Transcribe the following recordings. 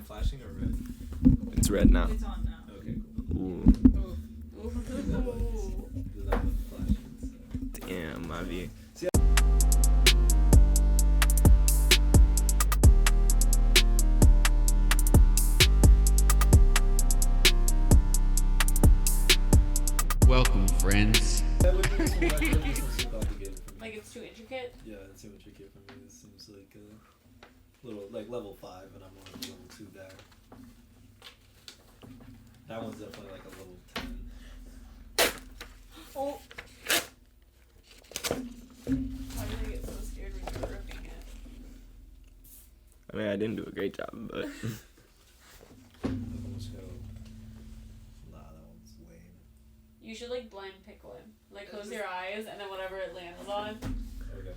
flashing or red? It's red now. It's on now. Okay, Ooh. Ooh. cool. That was flashing, so. Damn, my V. Welcome, friends. That would be some too complicated for me. Like it's too intricate? Yeah, it's too intricate for me. It seems like a little, like level 5, and I'm on a level 2 guy. That one's definitely like a level 10. Oh. Why did I get so scared when you were ripping it? I mean, I didn't do a great job, but Let's go. Nah, that one's lame. You should like blind pick one. Like close your eyes and then whatever it lands on. Okay.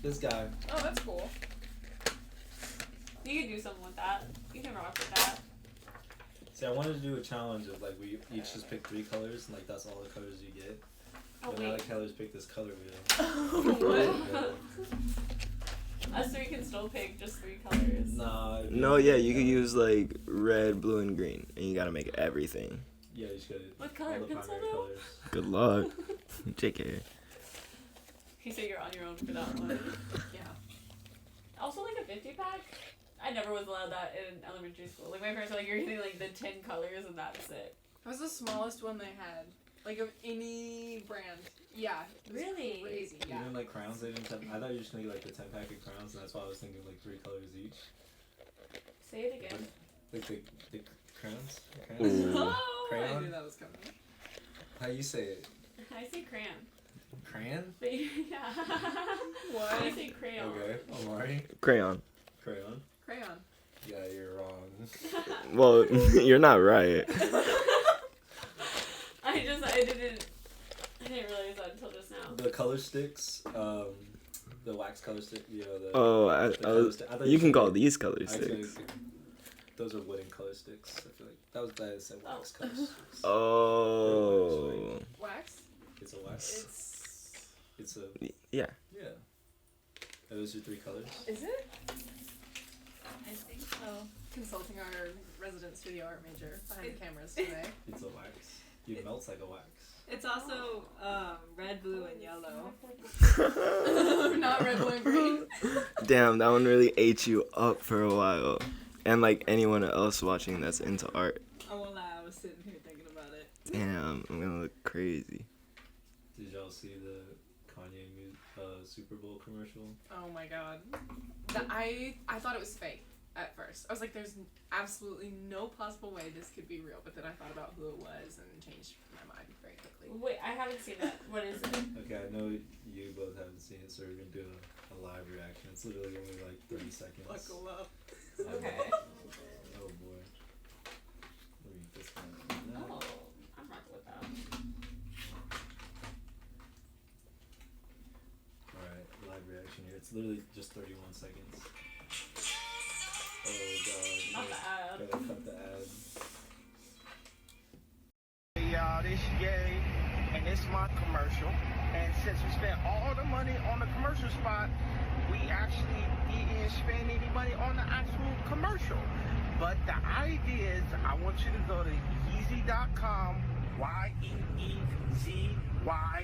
This guy. Oh, that's cool. You can do something with that. You can rock with that. See, I wanted to do a challenge of like we each just pick 3 colors, and like that's all the colors you get. Oh, But now wait. the colors pick this color wheel. What? Us 3 can still pick just 3 colors. Nah. no, yeah, you could use like red, blue, and green, and you gotta make everything. Yeah, you just gotta. What color all the pencil primary though? colors. Good luck. JK. You say you're on your own for that one. Yeah. Also, like a 50 pack. I never was allowed that in elementary school. Like my parents were like, "You're getting like the 10 colors and that's it." That was the smallest one they had, like of any brand. Yeah. It was Really? Crazy. Yeah. Even like crowns, they didn't have. I thought you were just gonna get like the 10 pack of crowns, and that's why I was thinking like 3 colors each. Say it again. Like the crowns. Ooh. Oh, I Crayon? knew that was coming. How you say it? I say crayon. Crayon? But yeah. What? I say crayon. Okay, Omari. Crayon. Crayon. Crayon. Yeah, you're wrong. Well, you're not right. I didn't realize that until just now. The color sticks, the wax color stick, you know, the. Oh, the color stick. I thought you can said call like- these color I actually- sticks. Those are wooden color sticks. I feel like that was glad it said wax color sticks. Oh. Wax. It's a wax. It's a Yeah. yeah. Are those your 3 colors? Is it? I think so. Consulting our resident studio art major behind the cameras today. It's a wax. It melts like a wax. It's also red, blue, and yellow. Not red, blue, and green. Damn, that one really ate you up for a while. And like anyone else watching that's into art. I won't lie, I was sitting here thinking about it. Damn, I'm gonna look crazy. Did y'all see the Kanye Super Bowl commercial? Oh my god. I thought it was fake at first. I was like, there's absolutely no possible way this could be real. But then I thought about who it was and changed my mind very quickly. Wait, I haven't seen that. What is it? Okay, I know you both haven't seen it, so we're gonna do a live reaction. It's literally only like 30 seconds. Buckle up. Okay. Oh boy. Let me discount that. Oh, I'm rocking with that. Alright, live reaction here. It's literally just 31 seconds. Oh god. Not the ad. Gotta cut the ad. Hey y'all, this Yay, and it's my commercial. And since we spent all the money on the commercial spot, we actually didn't spend any money on the actual commercial. But the idea is, I want you to go to Yeezy.com,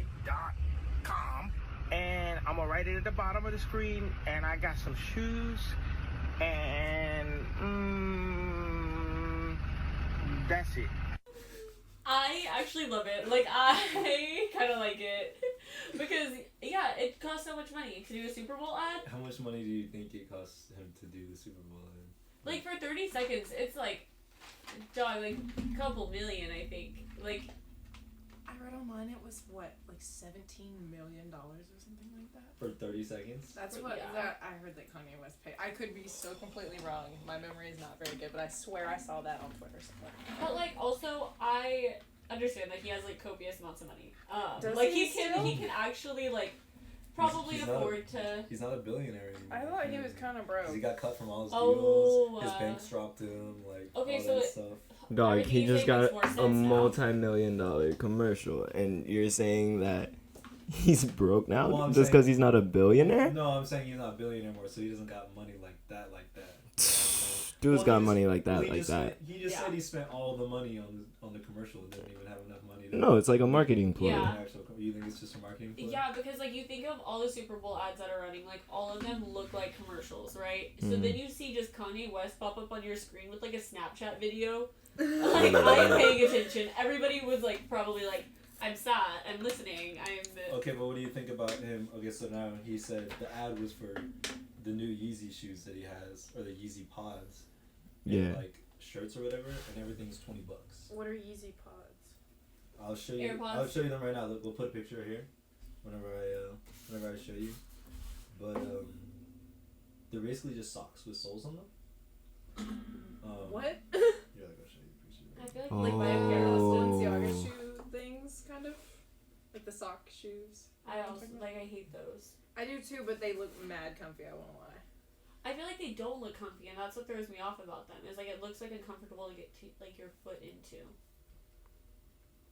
YEEZY.com, and I'm gonna write it at the bottom of the screen. And I got some shoes, and that's it. I actually love it. Like, I kind of like it. Because, yeah, it costs so much money to do a Super Bowl ad. How much money do you think it costs him to do the Super Bowl ad? Like, for 30 seconds, it's like, dog, like, a couple million, I think. Like, I read online it was what, like $17 million or something like that. For 30 seconds? That's Yeah. what that I heard that Kanye West paid. I could be so completely wrong. My memory is not very good, but I swear I saw that on Twitter somewhere. but, like, also, I understand that he has, like, copious amounts of money. Does like, he he can actually, like, probably He's not a- afford to... He's not a billionaire anymore. I thought he was kind of broke. He got cut from all his Oh, deals. His banks dropped him. Like okay, all so that it- stuff. Dog, Everything he you just say got makes more a sense now. multi-million-dollar commercial, and you're saying that He's broke now Well, I'm just saying- because he's not a billionaire. No, I'm saying he's not a billionaire anymore, so he doesn't got money like that. You know what I'm saying? Dude's Well, got he money just- like that, he like just that. He just Yeah. said he spent all the money on the commercial and didn't even have enough money. To No, it's like a marketing ploy. Yeah. You think it's just a marketing ploy? Yeah, because like you think of all the Super Bowl ads that are running, like all of them look like commercials, right? So Mhm. then you see just Kanye West pop up on your screen with like a Snapchat video. Like I am paying attention. Everybody was like probably like, I'm sad, I'm listening, Okay, but what do you think about him? Okay, so now he said the ad was for the new Yeezy shoes that he has, or the Yeezy pods. And, Yeah. like shirts or whatever, and everything's $20. What are Yeezy pods? I'll show you. AirPods. I'll show you them right now. Look, we'll put a picture here, whenever I show you. But they're basically just socks with soles on them. What? Here, I'll show you the picture. I feel like Oh. Like my my Paris Oh. Balenciaga shoe things, kind of? Like the sock shoes? I also like I hate those. I do too, but they look mad comfy, I won't lie. I feel like they don't look comfy, and that's what throws me off about them. Is like it looks like uncomfortable to get like your foot into.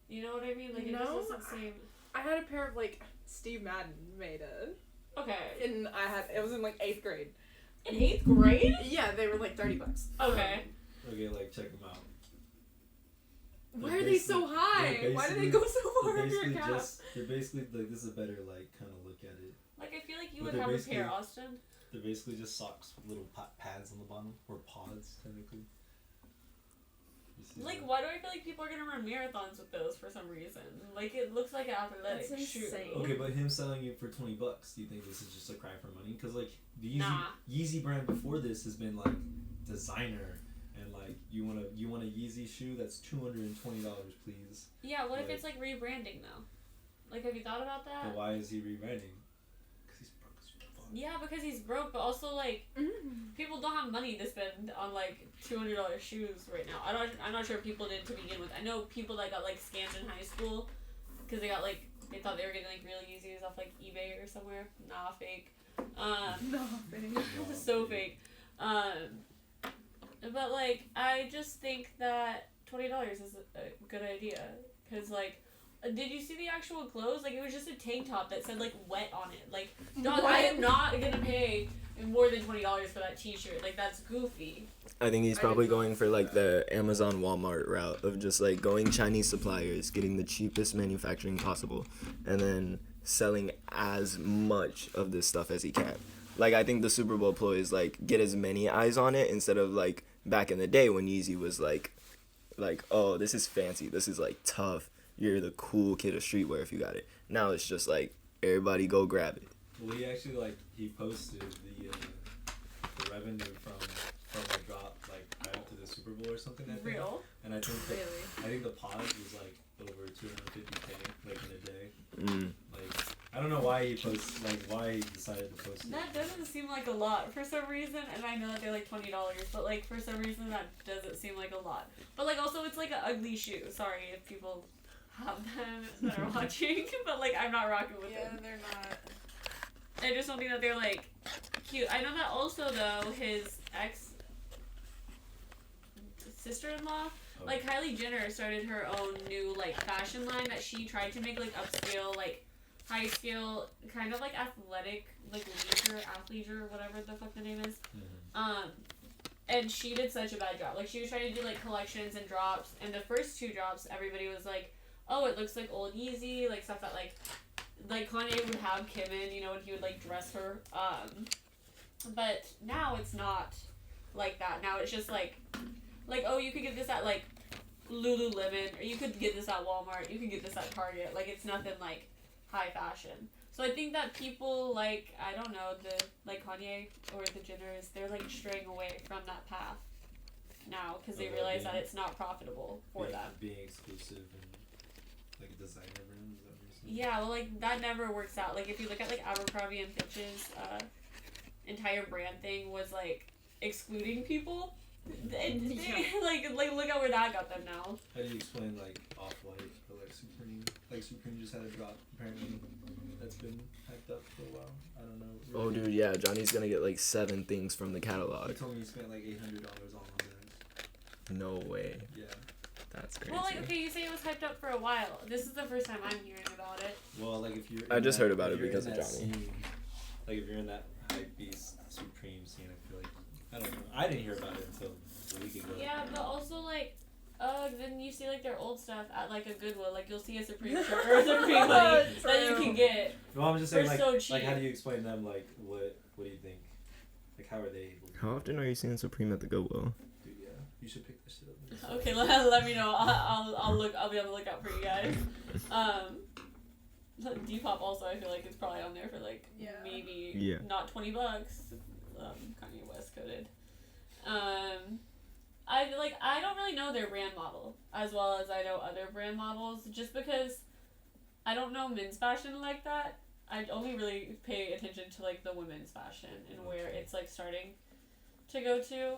You know what I mean? Like it No, just doesn't seem. I had a pair of like Steve Madden made Okay. and it was in like 8th grade. In 8th grade? Yeah, they were like $30. Okay. Okay, like check them out. Why They're are they so basically- high? they're Why do they basically- go so far They're under your basically calf? they're basically like, this is a better like kind of look at it. Like I feel like you But would they're have a basically- pair, Austin. They're basically just socks with little pads on the bottom, or pods technically. You see Like that? why do I feel like people are gonna run marathons with those for some reason? Like it looks like an athletic That's shoe. insane. Okay, but him selling it for $20, do you think this is just a cry for money? Because like the Yeezy, Nah. Yeezy brand before this has been like designer, and like you want a Yeezy shoe that's $220, please. Yeah, what if Like- it's like rebranding though? Like have you thought about that? But why is he rebranding? Because he's broke as fuck. Yeah, because he's broke, but also like people don't have money to spend on like $200 shoes right now. I'm not sure people did to begin with. I know people that got like scammed in high school because they got like they thought they were getting like real Yeezys off like eBay or somewhere. Nah, fake. No, babe. So fake. But like I just think that $20 is a good idea because like. Did you see the actual clothes? Like, it was just a tank top that said, like, wet on it. Like, dog, I am not gonna pay more than $20 for that t-shirt. Like, that's goofy. I think he's I probably didn't going for like the Amazon Walmart route of just like going Chinese suppliers, getting the cheapest manufacturing possible, and then selling as much of this stuff as he can. Like I think the Super Bowl ploy is like get as many eyes on it instead of like back in the day when Yeezy was like oh, this is fancy, this is like tough. You're the cool kid of streetwear if you got it. Now it's just like everybody go grab it. Well, he actually he posted the revenue from the drop like right after the Super Bowl or something. I think. Real. And I think Really? I think the pod was like over 250K like in a day. Mm. Like I don't know why he why he decided to post it. That doesn't seem like a lot for some reason, and I know that they're like $20, but like for some reason that doesn't seem like a lot. But like also it's like an ugly shoe. Sorry if people have them that are watching, but like I'm not rocking with them. they're not. I just don't think that they're like cute. I know that also though his ex sister-in-law, like Kylie Jenner, started her own new like fashion line that she tried to make like upscale, like high scale, kind of like athletic, like athleisure, whatever the fuck the name is. And she did such a bad job. Like she was trying to do like collections and drops, and the first 2 drops, everybody was like, "Oh, it looks like old Yeezy," like stuff that like Kanye would have Kim in, you know, and he would like dress her. But now it's not like that. Now it's just like oh, you could get this at like Lululemon, or you could get this at Walmart, you could get this at Target. Like it's nothing like high fashion. So I think that people like, I don't know, the like Kanye or the Jenners, they're like straying away from that path now because they Okay, realize that being- it's not profitable for them. Being exclusive and like a designer brand, is that what you're saying? Yeah, well, like that never works out. Like if you look at like Abercrombie and Fitch's entire brand thing was like excluding people. They like look at where that got them now. How do you explain like Off-White or like Supreme? Like Supreme just had a drop apparently that's been hyped up for a while. I don't know. Oh dude, yeah, Johnny's gonna get like 7 things from the He catalog. told me he spent like $800 on that. No way. Yeah. That's crazy. Well, like, okay, you say it was hyped up for a while. This is the first time I'm hearing about it. Well, like if you're. I just heard about if it you're because in of that Johnny. Scene, like if you're in that hype beast Supreme scene, I feel like I don't know. I didn't hear about it until a week ago. Yeah, but also like, then you see like their old stuff at like a Goodwill. Like you'll see a Supreme shirt or a Supreme hoodie that you can get. No, I'm just saying For like, so cheap. like how do you explain them? Like what do you think? Like how are they able to? How often are you seeing Supreme at the Goodwill? Dude, yeah, you should pick this shit up. Okay, let me know. I'll look. I'll be on the lookout for you guys. Depop also I feel like it's probably on there for like maybe not $20. Kanye West coded. I don't really know their brand model as well as I know other brand models just because I don't know men's fashion like that. I only really pay attention to like the women's fashion and where it's like starting to go to.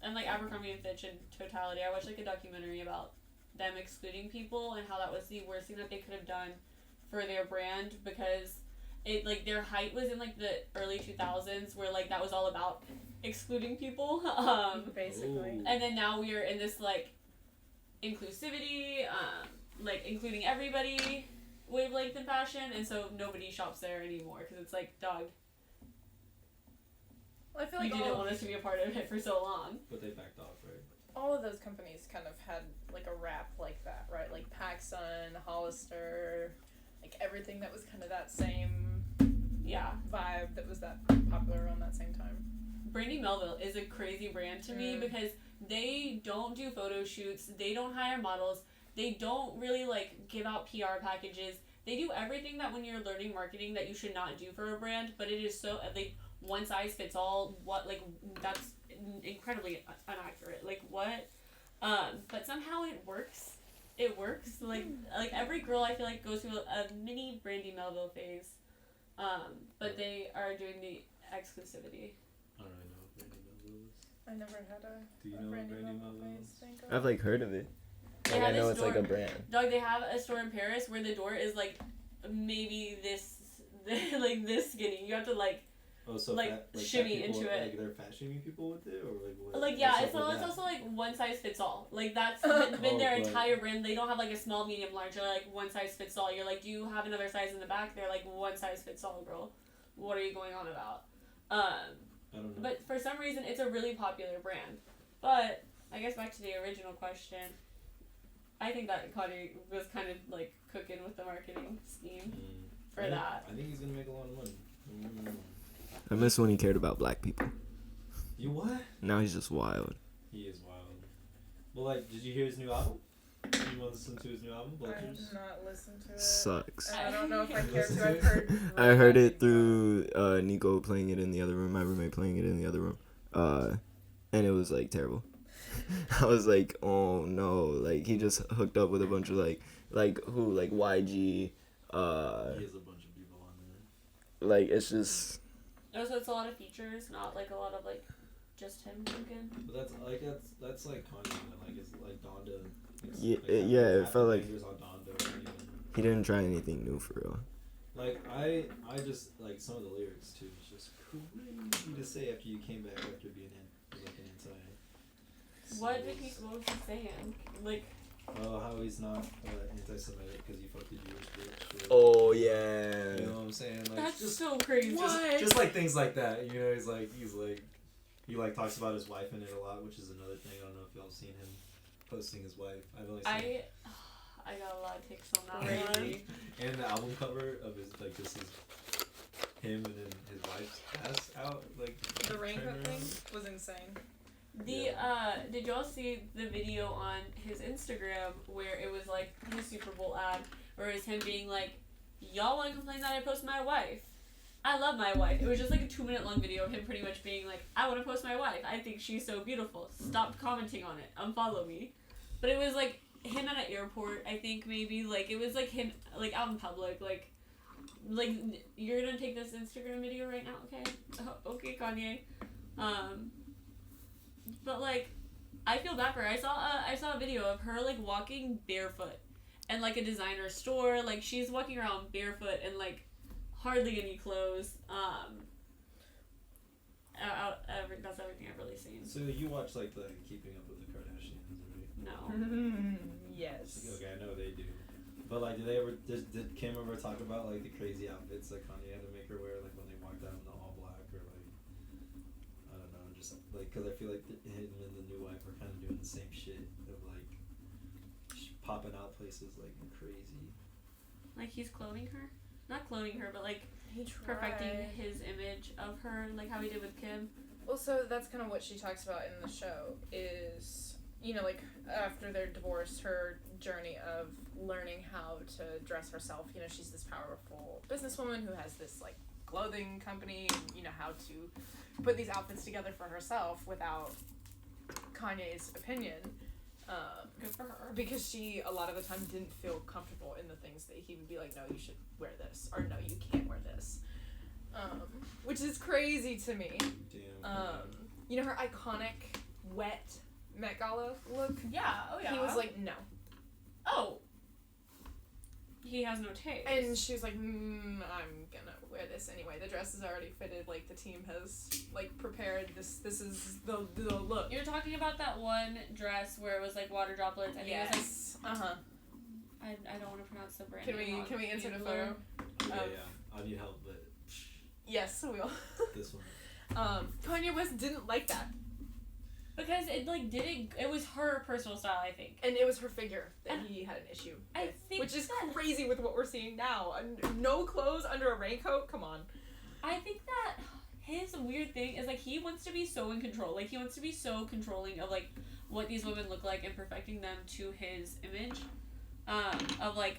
And like Abercrombie and Fitch in totality, I watched like a documentary about them excluding people and how that was the worst thing that they could have done for their brand because it like their height was in like the early 2000s where like that was all about excluding people. Basically. And then now we are in this like inclusivity, like including everybody wavelength in fashion, and so nobody shops there anymore because it's like, dog, Well, I feel you like didn't want us to be a part of it for so long. But they backed off, right? all of those companies kind of had like a rap like that, right? Like PacSun, Hollister, like everything that was kind of that same vibe that was that popular around that same time. Brandy Melville is a crazy brand to me because they don't do photo shoots, they don't hire models, they don't really like give out PR packages. They do everything that when you're learning marketing that you should not do for a brand, but it is so like one size fits all. What like that's incredibly inaccurate. Like what? But somehow it works. It works. Like every girl I feel like goes through a mini Brandy Melville phase. But they are doing the exclusivity. I don't really know what Brandy Melville is. I never had Do you a know what Brandy Brandy Melville Melville phase. is? Think of. I've like heard of it. They Like, I have know this it's like a store- brand. Dog, they have a store in Paris where the door is like maybe this like this skinny. You have to like Oh, so like, fat, like shimmy fat people, into it. Like they're fat shaming people with it, or like what? like yeah, what's it's up with that? also like one size fits all. Like that's been their but- entire brand. They don't have like a small, medium, large. They're like one size fits all. You're like, do you have another size in the back? They're like one size fits all, girl. What are you going on about? I don't know. But for some reason, it's a really popular brand. But I guess back to the original question. I think that Kanye was kind of like cooking with the marketing scheme for that. I think he's gonna make a lot of money. I miss when he cared about black people. You what? Now he's just wild. He is wild. Well, like, did you hear his new album? You want to listen to his new album, I Blood have Juice? not listened to it. Sucks. I don't know if I care Listen to. to I've it? heard. I heard it through Nico playing it in the other room, my roommate playing it in the other room, and it was like terrible. I was like, oh no, like he just hooked up with a bunch of like who, like YG, He has a bunch of people on there. like it's just Also, it's a lot of features, not like a lot of like just him thinking. But that's like Kanye, man. Like it's like Donda. It's Yeah, like it half felt the like- bangers on Donda. Or even. he didn't try anything new for real. Like I just like some of the lyrics too. It's just crazy to say after you came back after being like an anti. What was he saying? Like, Oh, how he's not anti-Semitic because he fucked a Jewish bitch. Oh yeah. You know what I'm saying? Like that's just so crazy. just like things like that. You know, he like talks about his wife in it a lot, which is another thing. I don't know if y'all seen him posting his wife. I've only seen I got a lot of takes on that one. crazy. And the album cover of his like this is him and then his wife's ass out like The raincoat turned thing around. was insane. Did y'all see the video on his Instagram where it was like his Super Bowl ad, where it was him being like, y'all want to complain that I post my wife? I love my wife. It was just like a 2-minute long video of him pretty much being like, I want to post my wife. I think she's so beautiful. Stop commenting on it. Unfollow me. But it was like him at an airport, I think maybe. Like it was like him like out in public. Like you're gonna take this Instagram video right now, okay? Okay, Kanye. But like, I feel bad for her. I saw a video of her like walking barefoot, and like a designer store. Like she's walking around barefoot and like hardly any clothes. That's everything I've really seen. So you watch like the Keeping Up with the Kardashians, right? No. Yes. Okay, I know they do. But like, did Kim ever talk about like the crazy outfits that Kanye had to make her wear, like when they walked out in the all black, or like, I don't know, just like, cause I feel like him and the new wife are kind of doing the same shit of like popping out places like crazy. Like he's cloning her, not cloning her, but like He tried. perfecting his image of her, like how he did with Kim. Well, so that's kind of what she talks about in the show is, you know, like after their divorce, her journey of learning how to dress herself. You know, she's this powerful businesswoman who has this like clothing company, and you know how to put these outfits together for herself without Kanye's opinion. Good for her. Because she a lot of the time didn't feel comfortable in the things that he would be like, no, you should wear this, or no, you can't wear this. Which is crazy to me. Damn. You know her iconic wet Met Gala look? Yeah. Oh yeah. He was like, no. oh. He has no taste. And she was like, I'm gonna wear this anyway. The dress is already fitted. Like the team has like prepared this. This is the look. You're talking about that one dress where it was like water droplets. I think it was Yes. like I don't want to pronounce the brand. Can name we insert a Blue. photo? Yeah. I need help, but Yes, we will. this one. Kanye West didn't like that, Because it like didn't. It was her personal style, I think. and it was her figure that And he had an issue with, I think which is that- crazy with what we're seeing now. No clothes under a raincoat. Come on. I think that his weird thing is like he wants to be so in control. Like he wants to be so controlling of like what these women look like and perfecting them to his image. Of like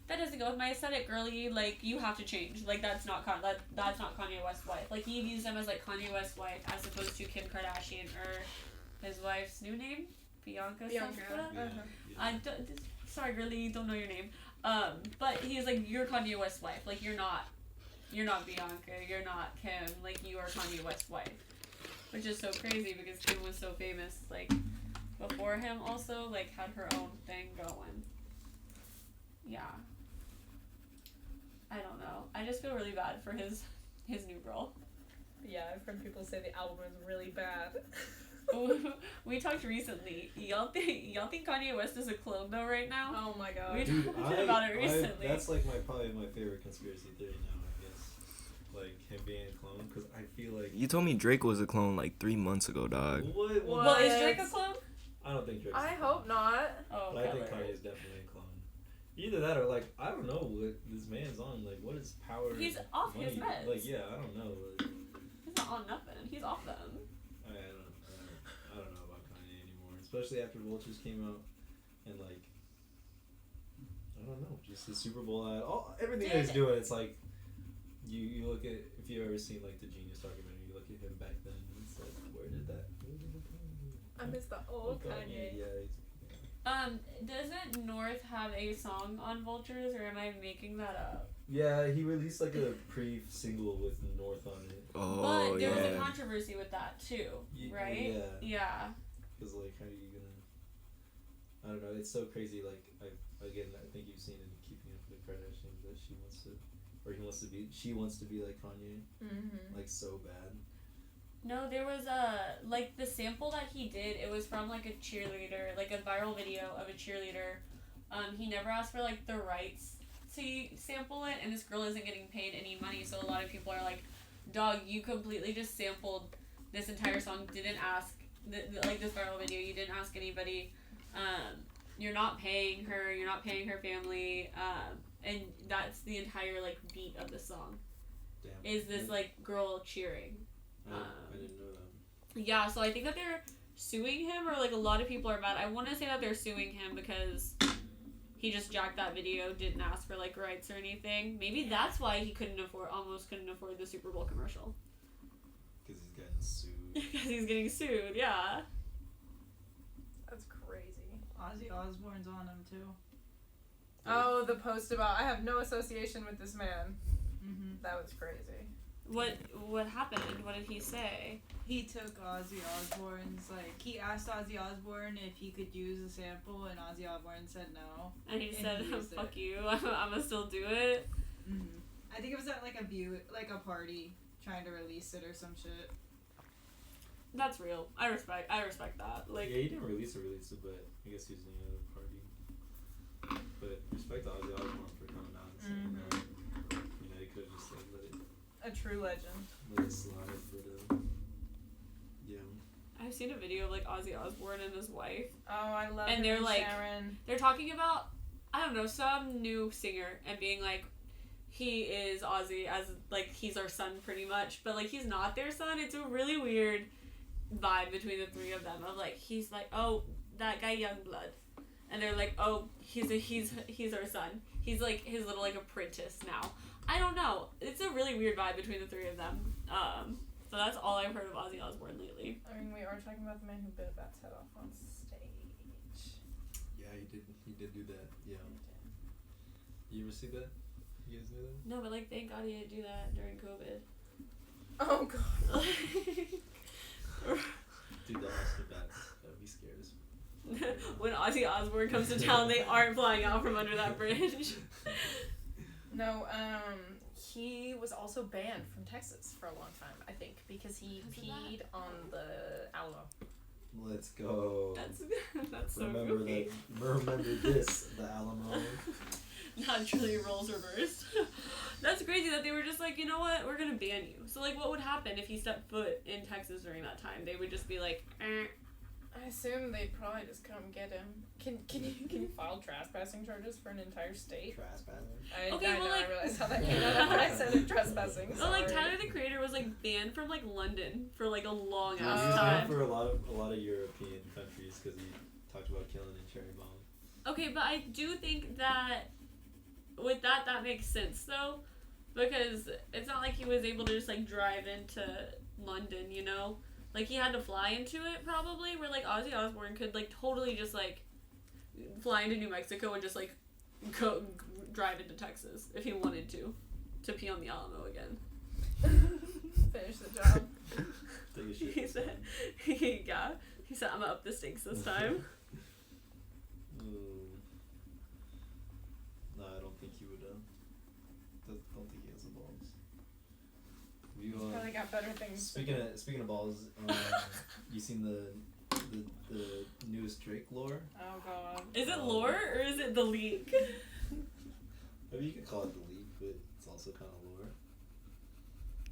that doesn't go with my aesthetic, girly. Like you have to change. Like that's not that's not Kanye West's wife. Like he views them as like Kanye West's wife as opposed to Kim Kardashian or his wife's new name, Bianca. Bianca. Yeah. I don't, sorry, girly, don't know your name. But he's like, you're Kanye West's wife. Like you're not Bianca. You're not Kim. Like you are Kanye West's wife, which is so crazy because Kim was so famous. Like before him, also like had her own thing going. Yeah. I don't know. I just feel really bad for his new girl. Yeah, I've heard people say the album is really bad. We talked recently. Y'all think Kanye West is a clone though right now? Oh my god. We Dude, talked about it recently. that's like probably my favorite conspiracy theory now, I guess. Like him being a clone, because I feel like. You told me Drake was a clone like 3 months ago, dog. What? Well, is Drake a clone? I don't think Drake's I a clone. hope not. Oh, But I think Kanye's definitely a clone. Either that or like I don't know what this man's on. Like what is power? He's off his money? meds. Like yeah, I don't know. Like, He's not on nothing. He's off them. I don't know about Kanye anymore. Especially after Vultures came out, and like I don't know, just the Super Bowl ad, everything that he's doing. It's like you look at if you've ever seen like the Genius documentary, you look at him back then. And it's like where did it come? I miss the old Kanye. Yeah. Doesn't North have a song on Vultures, or am I making that up? Yeah, he released like a pre-single with North on it. Oh, But there was a yeah. controversy with that too, right? Yeah. Yeah. Because like, how are you gonna? I don't know. It's so crazy. Like, I think you've seen in Keeping Up with the Kardashians that she wants to be like Kanye, like so bad. No, there was like the sample that he did. It was from like a cheerleader, like a viral video of a cheerleader. He never asked for like the rights to sample it, and this girl isn't getting paid any money. So a lot of people are like, "Dog, you completely just sampled this entire song. Didn't ask like this viral video. You didn't ask anybody. You're not paying her. You're not paying her family. And that's the entire like beat of the song. Damn. Is this like girl cheering? I didn't know that. Yeah, so I think that they're suing him, or like a lot of people are mad. I want to say that they're suing him because he just jacked that video, didn't ask for like rights or anything. Maybe that's why he almost couldn't afford the Super Bowl commercial. Because he's getting sued. Because he's getting sued, yeah. That's crazy. Ozzy Osbourne's on him too. Oh, the post about I have no association with this man. Mm-hmm. That was crazy. What happened? What did he say? He took Ozzy Osbourne's, he asked Ozzy Osbourne if he could use a sample, and Ozzy Osbourne said no. And he said, used "Fuck it. you, I'm gonna still do it." Mm-hmm. I think it was at a party, trying to release it or some shit. That's real. I respect that. Like, yeah, he didn't release it, but I guess he was doing it at a party. But respect to Ozzy Osbourne for coming out and saying that. You know, he could have just like A true legend. let it slide, but yeah. I've seen a video of like Ozzy Osbourne and his wife. Oh, I love And him they're like, Sharon. they're talking about, I don't know, some new singer and being like, he is Ozzy as like he's our son pretty much, but like he's not their son. It's a really weird vibe between the three of them. Of like he's like, oh, that guy Youngblood, and they're like, oh, he's our son. He's like his little like apprentice now. I don't know. It's a really weird vibe between the three of them. So that's all I've heard of Ozzy Osbourne lately. I mean, we are talking about the man who bit a bat's head off on stage. Yeah, he did do that. Yeah. You ever see that? You guys knew that? No, but like thank God he didn't do that during COVID. Oh god. Dude, the Oscar bats. That would be scary as When Ozzy Osbourne comes to town, they aren't flying out from under that bridge. No, he was also banned from Texas for a long time, I think, because he peed on the Alamo. Let's go. That's so Remember goofy. Remember this, the Alamo. Naturally roles reversed. That's crazy that they were just like, you know what, we're gonna ban you. So like, what would happen if he stepped foot in Texas during that time? They would just be like, I assume they'd probably just come get him. Can you file trespassing charges for an entire state? Trespassing. Okay, well, like- I realized how that came out when I said it, trespassing. Well, like sorry. Tyler the Creator was like banned from like London for like a long He ass was banned time. for a lot of European countries because he talked about killing a cherry bomb. Okay, but I do think that with that makes sense though, because it's not like he was able to just like drive into London, you know? Like he had to fly into it probably, where like Ozzy Osbourne could like totally just like fly into New Mexico and just like go drive into Texas if he wanted to pee on the Alamo again. Finish the job. Take a shit. He said, yeah, he said, I'm gonna up the stakes this time. No, I don't think he would. Don't think he has the balls. He's probably got better things. Speaking of balls, you seen the newest Drake lore? Oh god. Is it lore or is it the leak? I mean, you could call it the leak, but it's also kind of lore.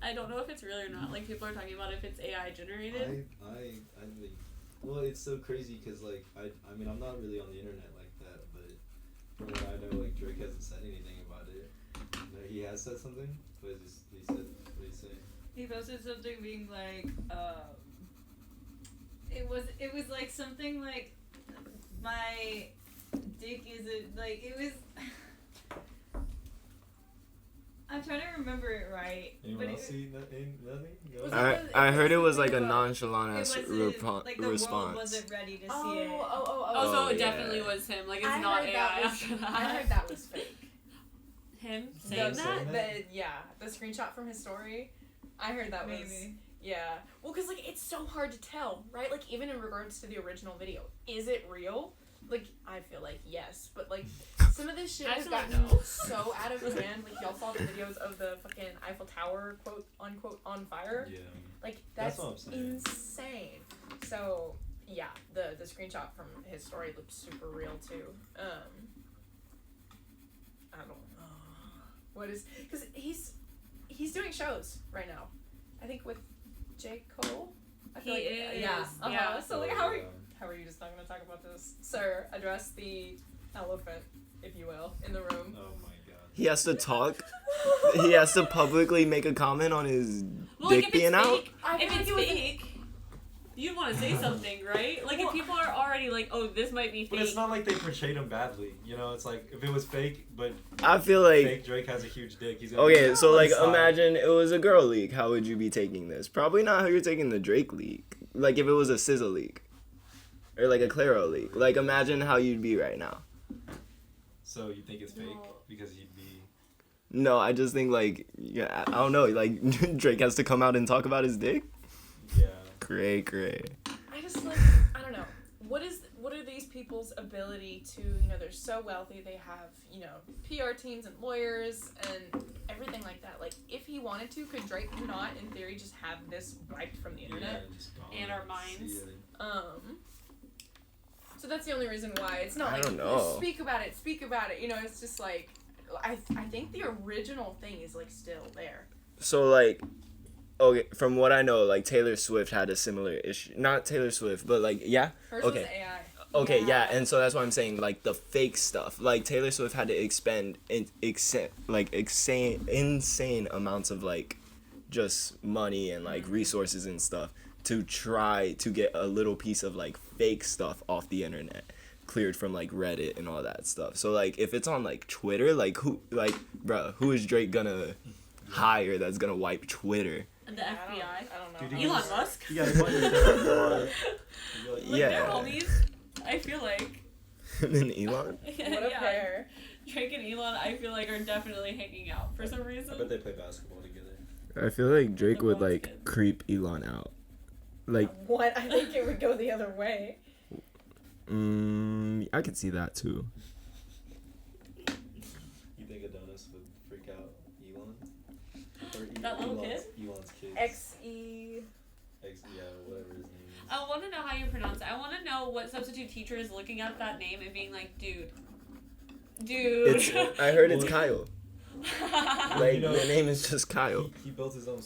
I don't know if it's real or not. Like people are talking about if it's AI generated. I think. Well, it's so crazy because like I mean I'm not really on the internet like that, but from what I know, like Drake hasn't said anything about it. No, he has said something. What did he say? He posted something being like, it was like something like, my dick isn't, like, it was, I'm trying to remember it right. Anyone but else see nothing? No? I heard it was like a nonchalant it ass wasn't, like, the world response. wasn't ready to see it. Oh, so it yeah. definitely was him. Like it's I not heard AI that was, after that. I heard that was fake. Him saying that? The screenshot from his story. I heard that was. Maybe. Yeah. Well, because, like, it's so hard to tell, right? Like, even in regards to the original video. Is it real? Like, I feel like yes. But, like, some of this shit has Actually, gotten no. so out of hand. Like, y'all saw the videos of the fucking Eiffel Tower, quote, unquote, on fire. Yeah. Like, That's that's what I'm saying. insane. So, yeah, the screenshot from his story looked super real, too. I don't know. What is... Because he's doing shows right now. I think with J. Cole? I feel He like, is, yeah. yeah. So, like, Oh, how yeah. are you just not going to talk about this? Sir, address the elephant, if you will, in the room. Oh my god. He has to talk. He has to publicly make a comment on his dick being out. If it's fake, you'd want to say something, right? Like if people are already like, oh, this might be fake. But it's not like they portrayed him badly. You know, it's like if it was fake, but I feel like fake Drake has a huge dick. He's gonna okay, so like slide. imagine it was a girl leak. How would you be taking this? Probably not how you're taking the Drake leak. Like if it was a SZA leak or like a Claro leak. Like imagine how you'd be right now. So you think it's fake No. because he'd be. No, I just think like yeah, I don't know. Like Drake has to come out and talk about his dick. Yeah. Great. I just, like, I don't know. What is are these people's ability to, they're so wealthy, they have, PR teams and lawyers and everything like that. Like, if he wanted to, could Drake not, in theory, just have this wiped from the internet? Yeah, just gone. And our minds. So that's the only reason why. It's not I like, don't know. speak about it. It's just like, I think the original thing is, like, still there. So, like, okay, from what I know, like, Taylor Swift had a similar issue. Not Taylor Swift, but, like, yeah? Hers Okay. was AI. Okay, yeah, and so that's why I'm saying, like, the fake stuff. Like, Taylor Swift had to expend, insane amounts of, like, just money and, like, resources and stuff to try to get a little piece of, like, fake stuff off the internet. Cleared from, like, Reddit and all that stuff. So, like, if it's on, like, Twitter, like, who is Drake gonna hire that's gonna wipe Twitter? And the FBI. I don't know. Dude, Elon Musk. Yeah, he might do that. Like, Yeah. they're homies. I feel like. And then Elon? What a pair. Drake and Elon, I feel like, are definitely hanging out for some reason. I bet they play basketball together. I feel like Drake The would, boss like, kid. creep Elon out. Like, What? I think it would go the other way. I could see that, too. You think Adonis would freak out Elon? Or That little kid? Elon's kids. XE. Yeah, whatever his name is. I want to know how you pronounce it. I want to know what substitute teacher is looking at that name and being like, dude. I heard it's Well, Kyle. Like, You know, the name is just Kyle. He built his own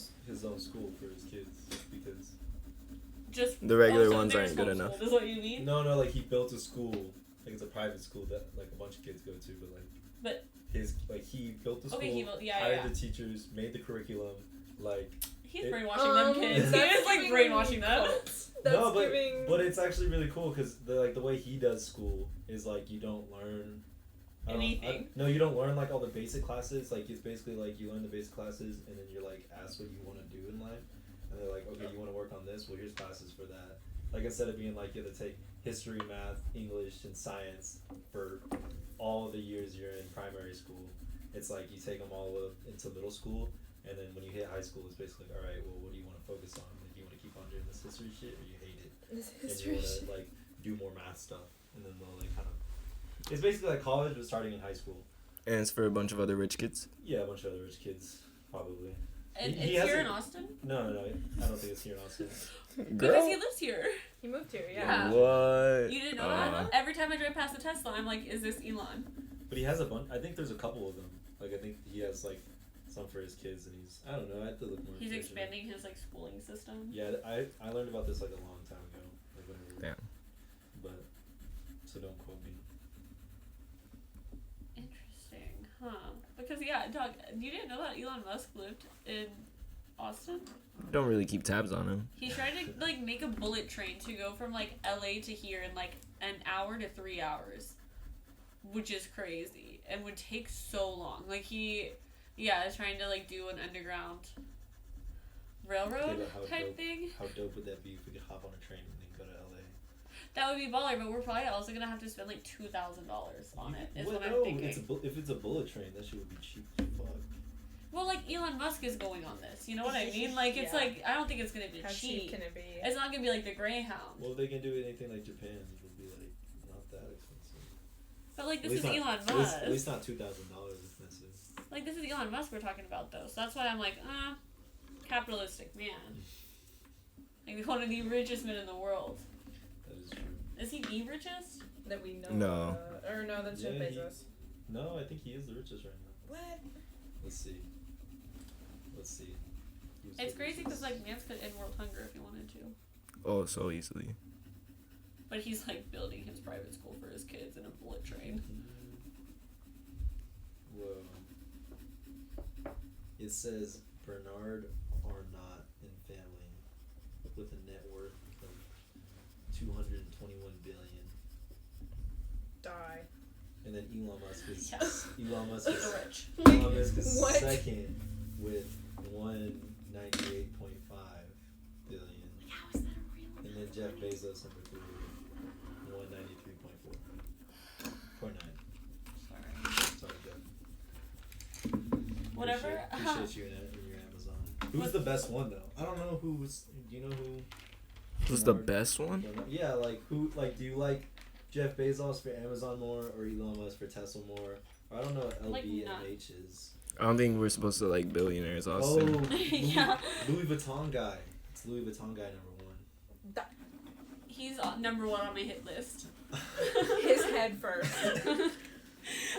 school for his kids because Just The regular so ones they're aren't good homeschooled, enough. Is what you mean? no, like he built a school, like it's a private school that like a bunch of kids go to, but like But- he built the school, Okay, yeah, hired yeah. the teachers, made the curriculum, like He's It- brainwashing them kids. He that's is like giving brainwashing them. cults. That's no, but giving. but it's actually really cool because the way he does school is like you don't learn Anything. No, you don't learn like all the basic classes. Like it's basically like you learn the basic classes and then you're like asked what you want to do in life, and they're like, okay, you want to work on this? Well, here's classes for that. Like instead of being like you have to take history, math, English, and science for all the years you're in primary school, it's like you take them all up into middle school, and then when you hit high school, it's basically like, all right, well, what do you want to focus on? Like, do you want to keep on doing this history shit, or you hate it? This And you history want shit. to like do more math stuff, and then they'll like kind of. It's basically like college, but starting in high school. And it's for a bunch of other rich kids. Yeah, a bunch of other rich kids, probably. And He it's here in hasn't- Austin? No, I don't think it's here in Austin. Because he lives here. He moved here, Yeah. What? You didn't know that? Every time I drive past the Tesla, I'm like, is this Elon? But he has a bunch. I think there's a couple of them. Like I think he has like some for his kids, and he's. I don't know. I have to look more. He's into it. expanding his like schooling system. Yeah, I learned about this like a long time ago. Like whenever. Damn. But so don't quote me. Interesting, huh? Because yeah, dog, you didn't know that Elon Musk lived in Austin? Don't really keep tabs on him. He tried to like make a bullet train to go from like LA to here in like an hour to 3 hours, which is crazy and would take so long. Like he, is trying to like do an underground railroad but how type dope- thing. How dope would that be if we could hop on a train and then go to LA? That would be baller, but we're probably also gonna have to spend like $2,000 on it. Is what I'm no, thinking. if it's a bullet train, that shit would be cheap as fuck. Well, like Elon Musk is going on this. You know what I mean? Like it's Yeah. like I don't think it's gonna be How cheap can it be? It's not gonna be like the Greyhound. Well, if they can do anything like Japan, it would be like not that expensive. But like At this is least Elon not- Musk. At least not $2,000 expensive. Like this is Elon Musk we're talking about though. So that's why I'm like, capitalistic man. Like one of the richest men in the world. That is true. Is he the richest? That we know. No. Or no, that's Jeff Yeah, he- Bezos. No, I think he is the richest right now. What? Let's see. Who's It's the crazy because richest? like Mance could end world hunger if he wanted to. Oh, so easily. But he's like building his private school for his kids in a bullet train. Whoa. It says Bernard Arnault and family with a net worth of 221 billion. Die. And then Elon Musk is Yes. Elon Musk The is, rich. Elon Musk is What? second with 198.5 billion. How is that a real? And then Jeff Bezos number 3 with 193.4. Sorry. Sorry, Jeff. Whatever. Appreciate you in your Amazon. Who's the best one though? I don't know who's. Do you know who? Who's the Bernard- best one? Yeah, like who? Like, do you like Jeff Bezos for Amazon more or Elon Musk for Tesla more? Or I don't know what Like, LVMH is. I don't think we're supposed to like billionaires, Austin. Oh, Yeah. Louis Vuitton guy. It's Louis Vuitton guy number 1. He's number 1 on my hit list. His head first.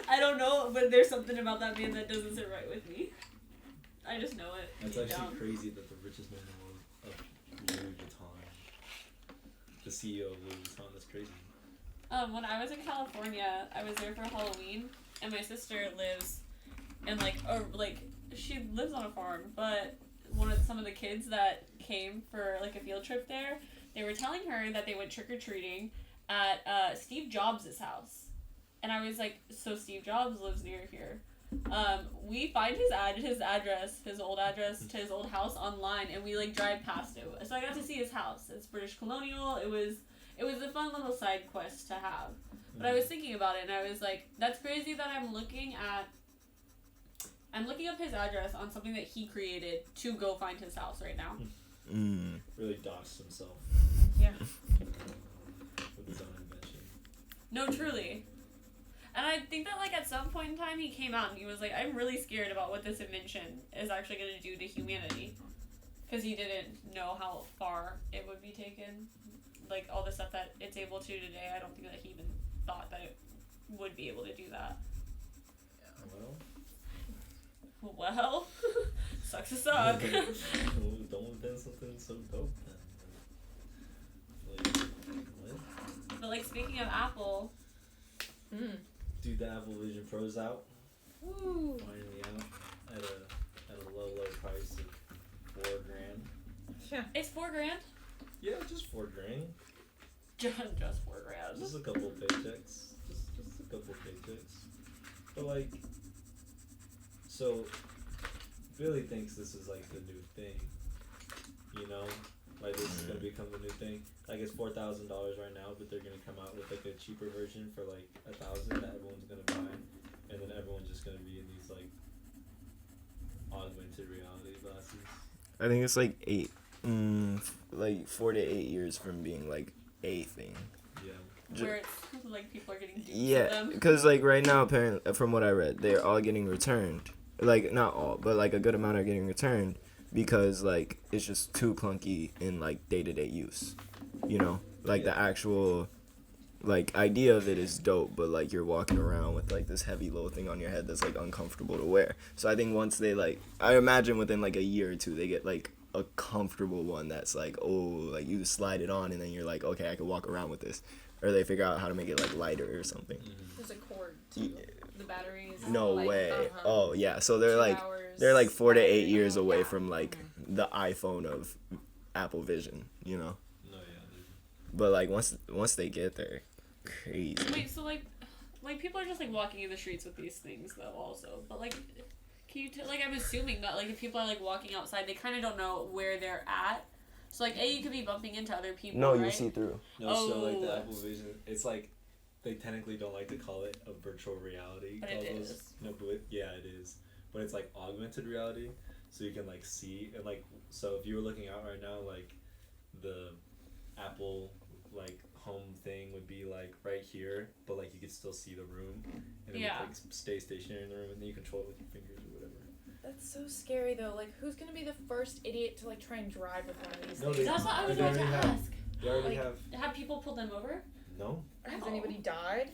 I don't know, but there's something about that man that doesn't sit right with me. I just know it. That's deep actually down. crazy that the richest man in the world of Louis Vuitton, the CEO of Louis Vuitton, that's crazy. When I was in California, I was there for Halloween, and my sister lives in she lives on a farm, but some of the kids that came for like a field trip there, they were telling her that they went trick-or-treating at Steve Jobs' house. And I was like, so Steve Jobs lives near here. We find his address, his old address to his old house online, and we like drive past it. So I got to see his house. It's British colonial. It was a fun little side quest to have. But I was thinking about it, and I was like, that's crazy that I'm looking up his address on something that he created to go find his house right now. Really doxed himself Yeah. with his own invention. No, truly. And I think that, like, at some point in time, he came out and he was like, I'm really scared about what this invention is actually going to do to humanity. Because he didn't know how far it would be taken. Like, all the stuff that it's able to today, I don't think that he even thought that it would be able to do that. Well, sucks to suck. Don't invent something so dope then. Like, what? But, like, speaking of Apple... Dude, the Apple Vision Pro's out. Woo! Finally out at a low price of $4,000. Yeah. It's $4,000? Yeah, just $4,000. Just $4,000. Just a couple paychecks. Just a couple paychecks. But like, so Billy thinks this is like the new thing. You know, like this is gonna become the new thing. Like it's $4,000 right now, but they're gonna come out with like a cheaper version for like $1,000 that everyone's gonna buy, and then everyone's just gonna be in these like augmented reality glasses. I think it's like 4 to 8 years from being like a thing. Yeah. Where it's like people are getting duped Yeah, of them. because like right now, apparently, from what I read, they're all getting returned. Like not all, but like a good amount are getting returned because like it's just too clunky in like day-to-day use. You know, like the actual like idea of it is dope, but like you're walking around with like this heavy little thing on your head that's like uncomfortable to wear. So I think once they like, I imagine within like a year or two, they get like a comfortable one that's like, oh, like you slide it on and then you're like, okay, I can walk around with this. Or they figure out how to make it like lighter or something. There's a cord too. The batteries. No like, way. Uh-huh. Oh yeah. So they're 2 like hours, they're like 4 to 8 battery. years away Yeah. from like the iPhone of Apple Vision, you know. No, yeah. But like once they get there, crazy. Wait, so like people are just like walking in the streets with these things though also, but like can you like I'm assuming that like if people are like walking outside, they kind of don't know where they're at. So like you could be bumping into other people. No, right? you see through. No, so like the Oh. Apple Vision, it's like they technically don't like to call it a virtual reality. But it goggles. is. No, but yeah, it is. But it's like augmented reality, so you can like see and like so if you were looking out right now, like the Apple like home thing would be like right here, but like you could still see the room, and it Yeah. would like stay stationary in the room, and then you control it with your fingers or whatever. That's so scary though. Like, who's gonna be the first idiot to like try and drive with one of these No, things? they- That's what I was They about to already have- ask. They already Like- have Have people pulled them over? no. Has Oh. anybody died?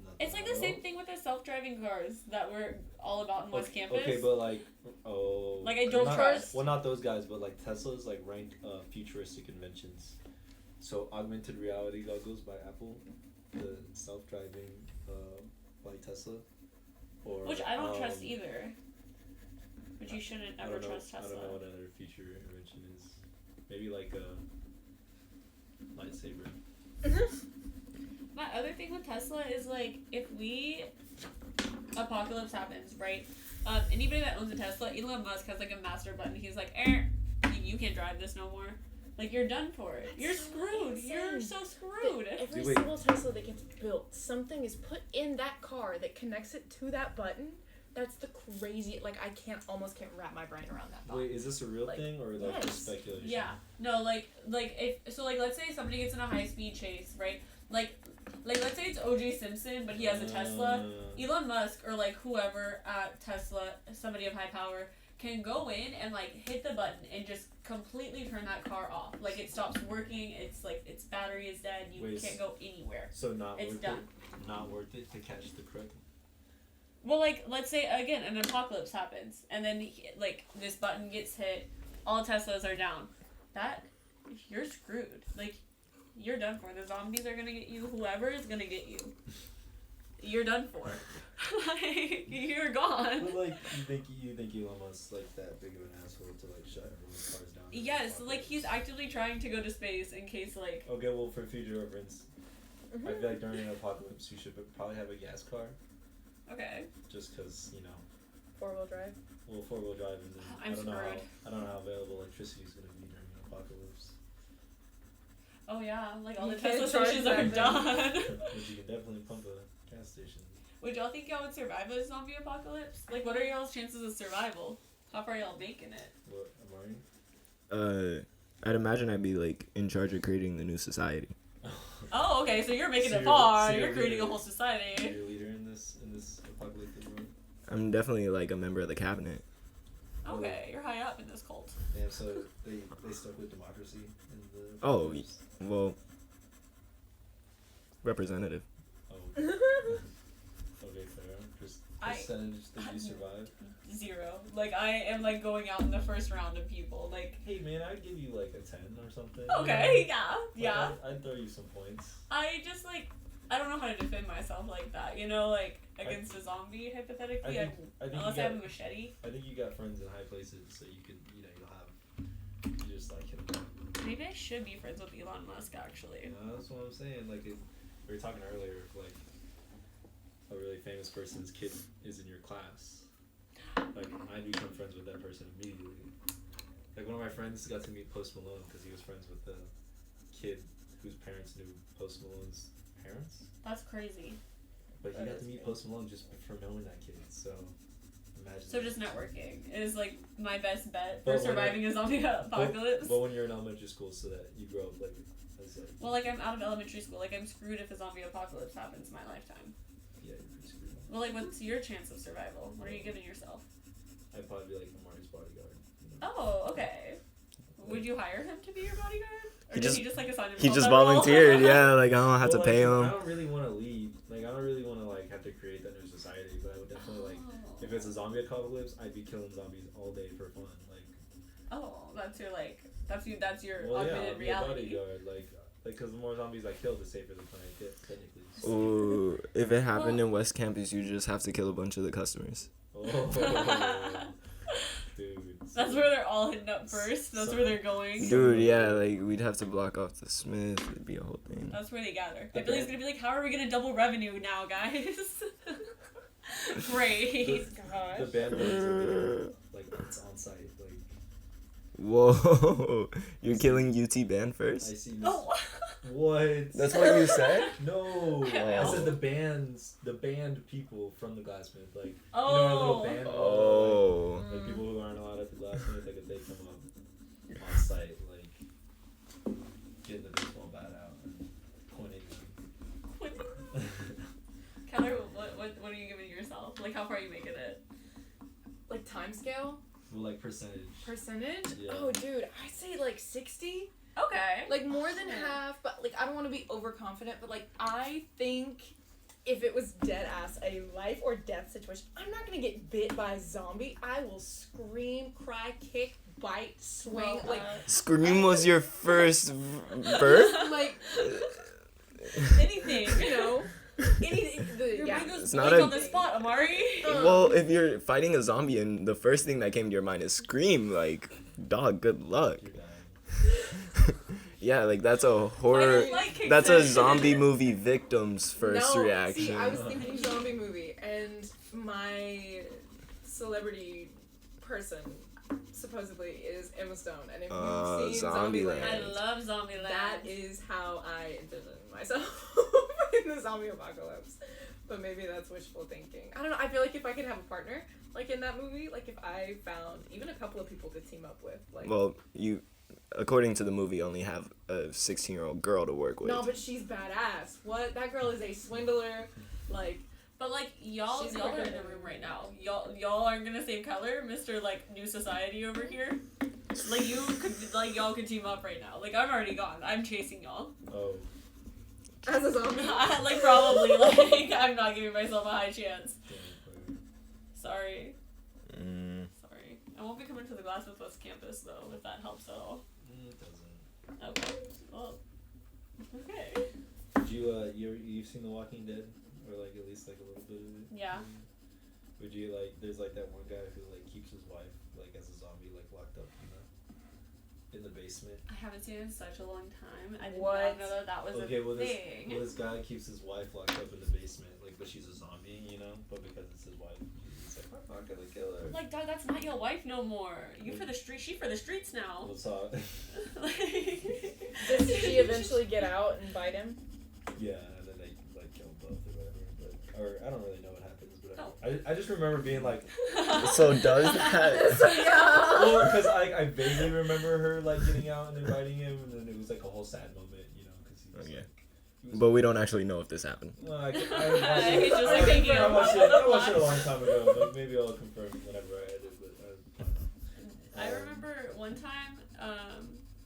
Not It's that like I the know same of. thing with the self-driving cars that we're all about in West Campus. Okay, but like, Like, I don't not, trust. Well, not those guys, but like Tesla's like ranked futuristic inventions. So augmented reality goggles by Apple, the self-driving by Tesla, or Which I don't trust either. But you shouldn't I ever don't know, trust Tesla. I don't know what other future invention is. Maybe like a lightsaber. My other thing with Tesla is like if apocalypse happens, right? Anybody that owns a Tesla, Elon Musk has like a master button. He's like, you can't drive this no more. Like you're done for it. You're so screwed. insane. You're so screwed. Every Wait. single Tesla that gets built, something is put in that car that connects it to that button. That's the crazy. Like I almost can't wrap my brain around that thought. Wait, is this a real Like, thing or like yes. just speculation? Yeah. No, like if so like let's say somebody gets in a high speed chase, right? Like Like, let's say it's O.J. Simpson, but he has a Tesla. Elon Musk or, like, whoever at Tesla, somebody of high power, can go in and, like, hit the button and just completely turn that car off. Like, it stops working. It's, like, its battery is dead. You can't go anywhere. So it's worth done. it? Not worth it to catch the crook? Well, like, let's say, again, an apocalypse happens. And then, like, this button gets hit. All Teslas are down. You're screwed. Like, you're done for. The zombies are gonna get you. Whoever is gonna get you. You're done for. Like, you're gone. But, like, you think Elon Musk's, like, that big of an asshole to, like, shut everyone's cars down? Yes, like, he's actively trying to go to space in case, like... Okay, well, for future reference, I feel like during an apocalypse, you should probably have a gas car. Okay. Just because, you know... 4-wheel drive? Well, 4-wheel drive, and then I'm screwed. I don't know how available electricity is going to be during an apocalypse. Oh, yeah, like, all You the can't Tesla charge stations are them. done. But you can definitely pump a gas station. Would y'all think y'all would survive a zombie apocalypse? Like, what are y'all's chances of survival? How far are y'all making it? What, Amari? I'd imagine I'd be like in charge of creating the new society. Oh, okay, so you're making So it you're- far. so You're you're creating a leader. whole society. You're a leader in this apocalyptic world. I'm definitely like a member of the cabinet. Okay, you're high up in this cult. Yeah, so they stuck with democracy in the. Oh, apocalypse? well, representative. Oh. Okay, fair. Just percentage that you survive. 0. Like, I am, like, going out in the first round of people. Like, Hey man, I'd give you like a 10 or something. okay, you know? yeah. Like, I'd throw you some points. I just, like, I don't know how to defend myself like that, you know, like, against a zombie, hypothetically, I think unless I have a machete. I think you got friends in high places, so you could, you know, you just like hit them. Maybe I should be friends with Elon Musk, actually. You know, that's what I'm saying. Like, we were talking earlier, like, a really famous person's kid is in your class. Like, I become friends with that person immediately. Like, one of my friends got to meet Post Malone because he was friends with the kid whose parents knew Post Malone's parents. That's crazy. But he That got is to meet good. Post Malone just for knowing that kid, so imagine. So just networking is, like, my best bet But for when surviving a zombie apocalypse. But when you're in elementary school, so that you grow up, like, as, like... Well, like, I'm out of elementary school. Like, I'm screwed if a zombie apocalypse happens in my lifetime. Yeah, you're pretty screwed. Well, like, what's your chance of survival? What are you giving yourself? I'd probably be, like, Amari's bodyguard. You know? Oh, okay. Would you hire him to be your bodyguard? Or He did just- he just, like, assign himself He just that role? volunteered, yeah, like I don't have to Well, pay like, I him. don't really want to lead. Like, I don't really want to, like, have to create that new society, but I would definitely, like... Oh. If it's a zombie apocalypse, I'd be killing zombies all day for fun. Like, Oh, that's your, like, that's your well, yeah, augmented I'd be reality. a bodyguard. Like, because the more zombies I kill, the safer the planet gets, technically. Ooh, if it happened in West Campus, you just have to kill a bunch of the customers. Oh, dude. That's where they're all hitting up first. That's where they're going. Dude, yeah, like we'd have to block off the Smith. It'd be a whole thing. That's where they gather. The I feel he's band- gonna be like, how are we gonna double revenue now, guys? Great. The band would be, like, it's on site. Like, Whoa, you're killing UT band I first? see. Oh. What? That's what you said? No, Oh. I said the band people from the Glassmith, like, Oh. you know, our little band. Oh. Like people who aren't allowed at the Glassmith, like if they come up on site, like getting the baseball bat out and pointing them. Keller, what are you giving yourself? Like, how far are you making it? Like time scale? Well, like percentage. Percentage? Yeah. Oh, dude, I'd say like 60. Okay. Like more than half, but like I don't want to be overconfident, but like I think if it was dead ass a life or death situation, I'm not gonna get bit by a zombie. I will scream, cry, kick, bite, swing, like Scream was your first birth? like anything. you know, anything. Your Yeah. brain goes It's not blank a- on the spot, Amari. Well, if you're fighting a zombie and the first thing that came to your mind is scream, like, dog, good luck. You're dying. Yeah, like that's a horror. Like That's a zombie movie victim's first no, reaction. See, I was thinking zombie movie, and my celebrity person supposedly is Emma Stone, and if you've seen Zombieland. I love Zombieland. that is how I envision myself in the zombie apocalypse. But maybe that's wishful thinking. I don't know. I feel like if I could have a partner, like in that movie, like if I found even a couple of people to team up with, like Well, you according to the movie, only have a 16-year-old girl to work with. No, but she's badass. What? That girl is a swindler. Like, But like y'all She's are in quicker the than- room right now. Y'all aren't gonna same color, Mr. like New Society over here. Like y'all could team up right now. Like I'm already gone. I'm chasing y'all. Oh. as a zombie. Like probably like I'm not giving myself a high chance. Sorry. Sorry. I won't be coming to the Glassmith West campus though, if that helps at all. It doesn't. Okay. Well. Okay. Did you've seen The Walking Dead, or like at least like a little bit of it? Yeah. Would you like? There's like that one guy who like keeps his wife like as a zombie like locked up in the basement. I haven't seen it in such a long time. I did What? not know that was Okay, a well thing. this guy keeps his wife locked up in the basement, like, but she's a zombie, you know. But because it's his wife, he's like, I'm not gonna kill her. Like, dog, that's not your wife no more. You for the street. She for the streets now. What's up? Does she eventually get out and bite him? Yeah, and then they like kill both or whatever. But or I don't really know what happens, but Oh. I just remember being like, So does that? So yeah. well, because I vaguely remember her like getting out and inviting him, and then it was like a whole sad moment, you know, because he was Okay. like, he was But we don't actually know if this happened. Well, I watched He's it. just, like, thinking I watched it. about I watched it a the long time ago, but maybe I'll confirm whenever I edit. But I remember one time,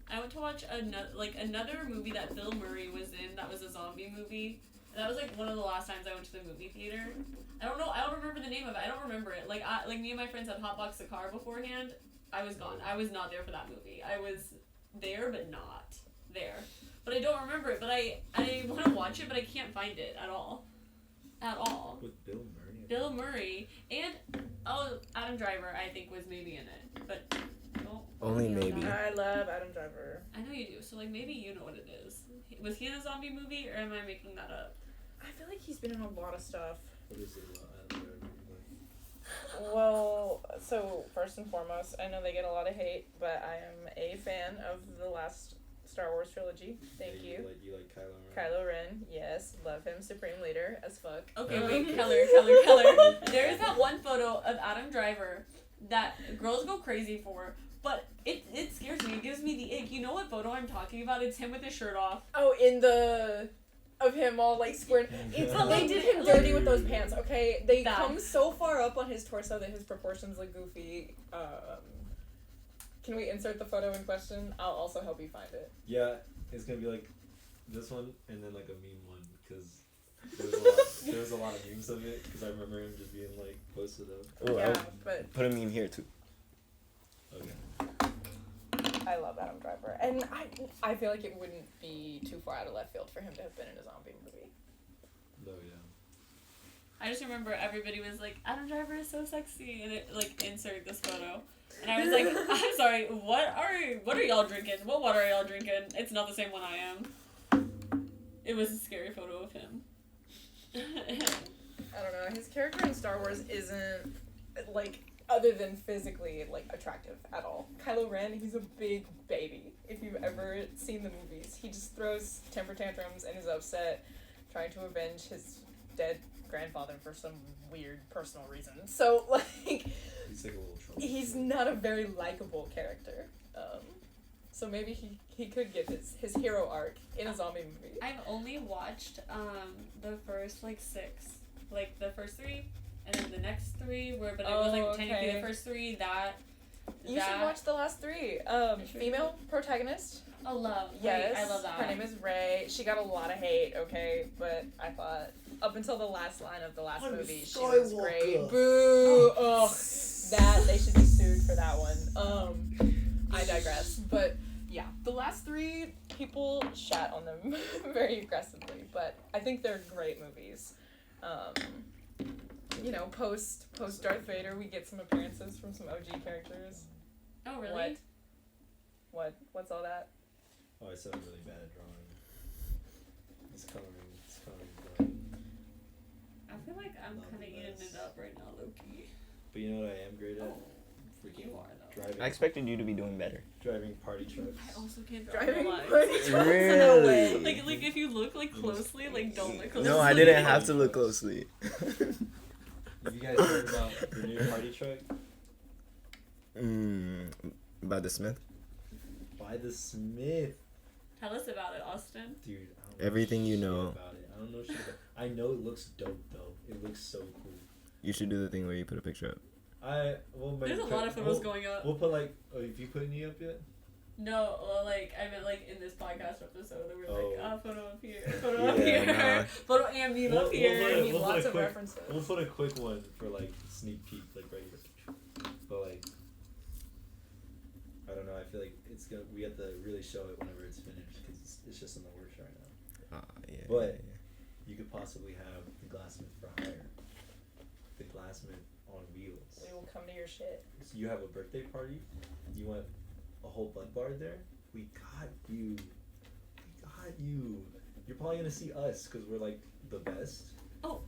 I went to watch another movie that Bill Murray was in. That was a zombie movie. And that was like one of the last times I went to the movie theater. I don't know. I don't remember the name of it. I don't remember it. Like me and my friends had hotboxed the car beforehand. I was gone. I was not there for that movie. I was there, but not there. But I don't remember it. But I want to watch it, but I can't find it at all. At all. with Bill Murray. Bill Murray and Adam Driver I think was maybe in it, but Only know maybe. that. I love Adam Driver. I know you do. So like maybe you know what it is. Was he in a zombie movie or am I making that up? I feel like he's been in a lot of stuff. What is it about Adam Driver? Well, so first and foremost, I know they get a lot of hate, but I am a fan of the last Star Wars trilogy. Thank Yeah, you. You like Kylo Ren? Kylo Ren, yes, love him, supreme leader as fuck. Okay, Oh. wait, Keller. There is that one photo of Adam Driver that girls go crazy for, but it scares me. It gives me the ick. You know what photo I'm talking about? It's him with his shirt off. Oh, in the of him all like squared. It's they did him dirty with those pants. Okay, they That. come so far up on his torso that his proportions look goofy. Can we insert the photo in question? I'll also help you find it. Yeah, it's gonna be like this one and then like a meme one because there was a lot of memes of it because I remember him just being like posted up. Oh, Yeah, I'll but put a meme here too. Okay. I love Adam Driver, and I feel like it wouldn't be too far out of left field for him to have been in a zombie movie. No, yeah. I just remember everybody was like, Adam Driver is so sexy, and it like insert this photo. And I was like, I'm sorry, what are y'all drinking? What water are y'all drinking? It's not the same one I am. It was a scary photo of him. I don't know. His character in Star Wars isn't like other than physically like attractive at all. Kylo Ren, he's a big baby. If you've ever seen the movies, he just throws temper tantrums and is upset, trying to avenge his dead grandfather for some weird personal reason. So like, He's like a little troll. he's not a very likable character. So maybe he could get his hero arc in a zombie movie. I've only watched the first like 6, like the first 3, and then the next 3 but it was like technically okay. the first 3 You should watch the last 3. Female protagonist. Oh, love. Yes. I love that. Her name is Rey. She got a lot of hate, okay? But I thought, up until the last line of the last movie, she was great. Boo! Ugh. That, they should be sued for that one. I digress. But, yeah. The last 3, people shat on them very aggressively. But I think they're great movies. You know, post Darth Vader, we get some appearances from some OG characters. Oh, really? What's all that? Oh, I said I'm really bad at drawing. It's coloring drawing. I feel like I'm Not kind of the eating best. it up right now, low-key. But you know what I am great at? Freaking You are, though. driving. I expected you to be doing better. Driving party trucks. I also can't draw Driving no lines. party trucks? Really? No way. Like if you look like closely, like don't look closely. No, I didn't have to look closely. Have you guys heard about the new party truck? About the Smith? by the Smith. Tell us about it, Austin. Dude, I don't Everything you shit know. about it. I don't know shit about it. I know it looks dope though. It looks so cool. You should do the thing where you put a picture up. There's a lot of photos going up. We'll put like, have you put any up yet? No, well, like, I meant, like, in this podcast episode, there were, like, photo up here, photo Yeah, up here, nah. photo and meme up here. I need lots of references. We'll put a quick one for, like, sneak peek, like, right here. But, like, I don't know, I feel like we have to really show it whenever it's finished, because it's just in the works right now. Yeah. But you could possibly have the Glassmith for hire. The Glassmith on wheels. We will come to your shit. So you have a birthday party, you want a whole bud bar there? We got you. You're probably gonna see us because we're like the best. Oh.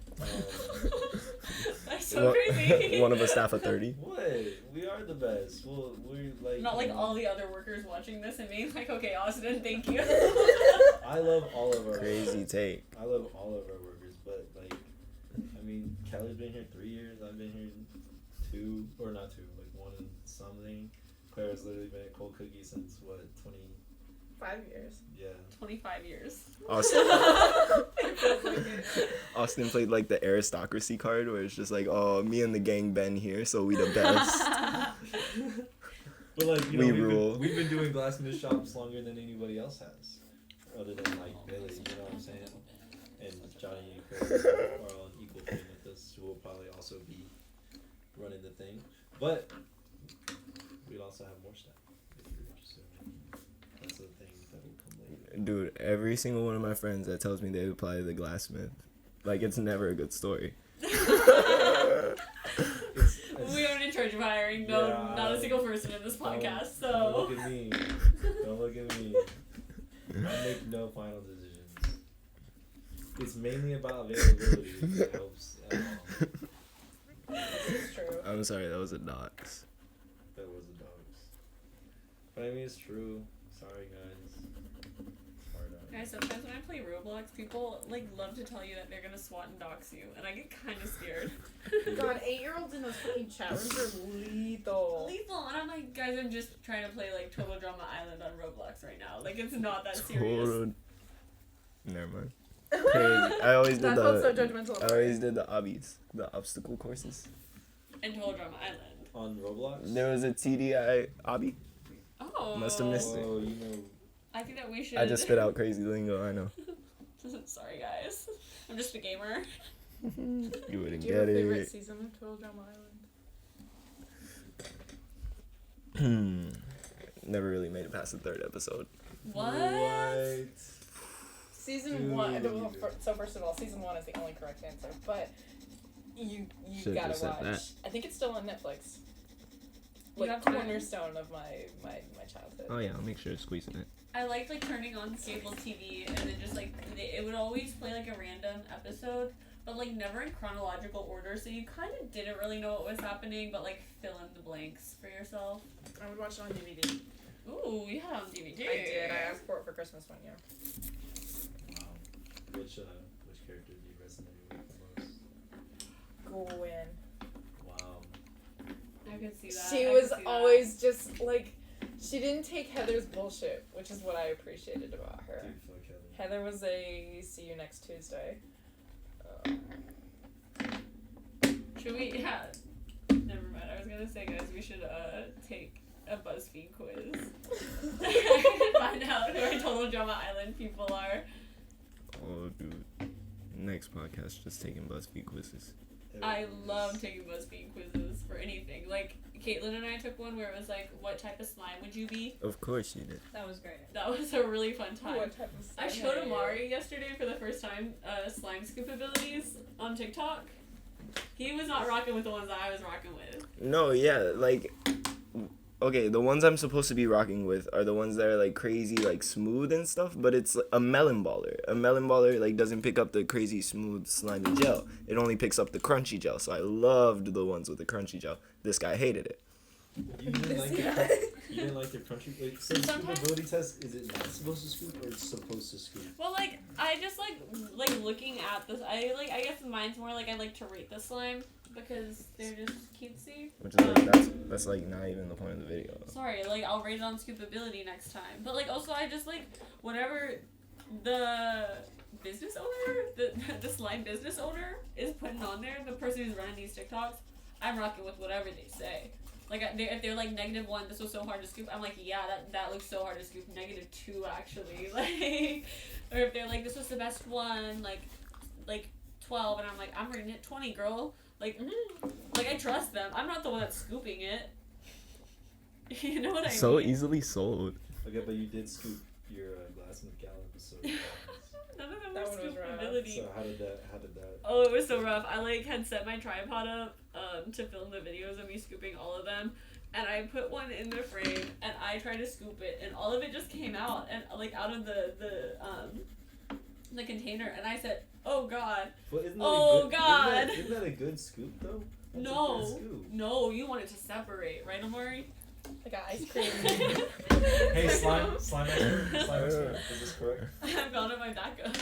That's so crazy. One of a staff of 30. What? We are the best. Well, we're like. Not like all the other workers watching this and being like, okay, Austin, thank you. I love all of our Crazy take. I love all of our workers, but like, I mean, Kelly's been here 3 years. I've been here 2, or not 2, like 1 and something. Claire's literally been at Cold Cookie since what, 5 years. Yeah. 25 years. Austin played like the aristocracy card where it's just like, oh, me and the gang been here, so we the best. But like, you know, We rule. We've been doing Glassmith shops longer than anybody else has, other than like Billy. You know what I'm saying? And Johnny and Chris are on equal footing with us, who will probably also be running the thing. But we'd also have more staff if you're interested. That's the thing that will come later. Dude, every single one of my friends that tells me they apply to the Glassmith, like, it's never a good story. It's, We aren't in charge of hiring, no, Yeah, not a single person in this podcast, so. Don't look at me. Don't look at me. I make no final decisions. It's mainly about availability. It helps at all. It's true. I'm sorry, that was a dox. That was the dogs. But I mean, it's true. Sorry, guys. It's hard out. Guys, sometimes when I play Roblox, people like love to tell you that they're gonna SWAT and dox you, and I get kind of scared. God, 8-year-olds in those fucking chat rooms are lethal. Lethal, and I'm like, guys, I'm just trying to play like Total Drama Island on Roblox right now. Like, it's not that serious. Never mind. Crazy. I always did That felt so judgmental. I always did the obbies, the obstacle courses. And Total Drama Island. On Roblox? There was a TDI obby. Oh. Must have missed it. Oh, you know. I think that we should. I just spit out crazy lingo, I know. Sorry, guys. I'm just a gamer. You wouldn't Do you have get a favorite it. season of Total Drama Island? Never really made it past the 3rd episode. What? Season Dude. 1. Well, so first of all, season 1 is the only correct answer, but you Should've gotta just said watch. that. I think it's still on Netflix. You Like have time? cornerstone of my childhood. Oh yeah, I'll make sure to squeeze in it. I liked like turning on cable TV and then just like it would always play like a random episode, but like never in chronological order, so you kind of didn't really know what was happening, but like fill in the blanks for yourself. I would watch it on DVD. Ooh, you had it on DVD. I did. I asked for it for Christmas one year. Wow. Which character do you resonate with the most? Gwen. Wow. I could see that. She I was could see that. always just like, she didn't take Heather's bullshit, which is what I appreciated about her. Dude, fuck Heather. Heather was a see you next Tuesday. Should we? Yeah. Never mind. I was gonna say, guys, we should take a BuzzFeed quiz. Find out who our Total Drama Island people are. Oh dude. Next podcast, just taking BuzzFeed quizzes. I love taking BuzzFeed quizzes for anything. Like, Caitlin and I took one where it was like, what type of slime would you be? Of course you did. That was great. That was a really fun time. What type of I slime showed are you? Amari yesterday for the first time slime scoop abilities on TikTok. He was not rocking with the ones that I was rocking with. No, yeah, like, okay, the ones I'm supposed to be rocking with are the ones that are like crazy, like smooth and stuff, but it's a melon baller. A melon baller like doesn't pick up the crazy smooth slimy gel. It only picks up the crunchy gel. So I loved the ones with the crunchy gel. This guy hated it. You didn't like you didn't like your country. Like, so Sometimes- scoopability test, is it not supposed to scoop or it's supposed to scoop? Well, like I just like looking at this. I guess mine's more like I like to rate the slime because they're just cutesy. Which is like that's like not even the point of the video. Sorry, like I'll rate it on scoopability next time. But like also I just like whenever the business owner, the slime business owner is putting on there, the person who's running these TikToks, I'm rocking with whatever they say. Like if they're like -1, this was so hard to scoop. I'm like, yeah, that looks so hard to scoop. -2 actually, like, or if they're like, this was the best one, like 12, and I'm like, I'm rating it 20, girl. Like, like I trust them. I'm not the one that's scooping it. You know what I mean? So easily sold. Okay, but you did scoop your Glassmith Gal episode. None of them That were one was rough. scoopability. So how did that? Oh, it was so rough. I like had set my tripod up to film the videos of me scooping all of them, and I put one in the frame and I tried to scoop it, and all of it just came out and like out of the container, and I said, "Oh God, Well, isn't that Oh, a good, God. Isn't that a good scoop though? That's a no, good scoop. no, you want it to separate, right, Amari?" Like an ice cream. Hey, slime expert, is this correct? I've gone to my backup.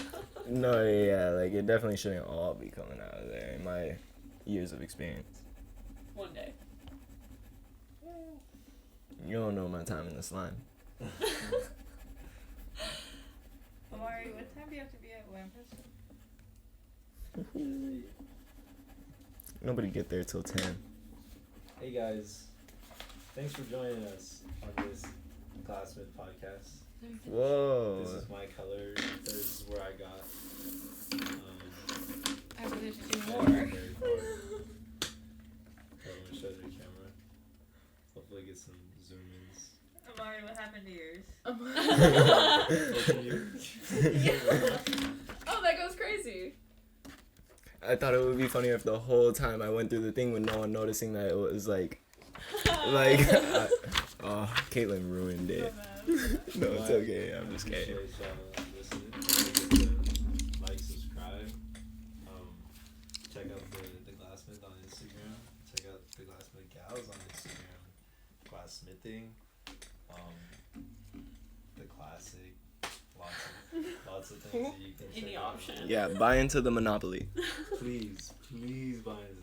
No, yeah, like it definitely shouldn't all be coming out of there in my years of experience. One day. You don't know my time in the slime. Amari, what time do you have to be at Wampus? Nobody get there till 10. Hey guys, thanks for joining us on this Glassmith podcast. Whoa. This is my color. This is where I got. I wanted to do I'm more. gonna show the camera. Hopefully get some zoom ins. Amari, what happened to yours? Oh, that goes crazy. I thought it would be funnier if the whole time I went through the thing with no one noticing that it was like, oh, Caitlin ruined it. No, it's okay. I'm just kidding. Appreciate y'all listening. Don't forget to like, subscribe. Check out the Glassmith on Instagram. Check out the Glassmith Gals on Instagram. Glassmithing. The classic. Lots of things that you can Any check out. option. Yeah, buy into the monopoly. Please buy into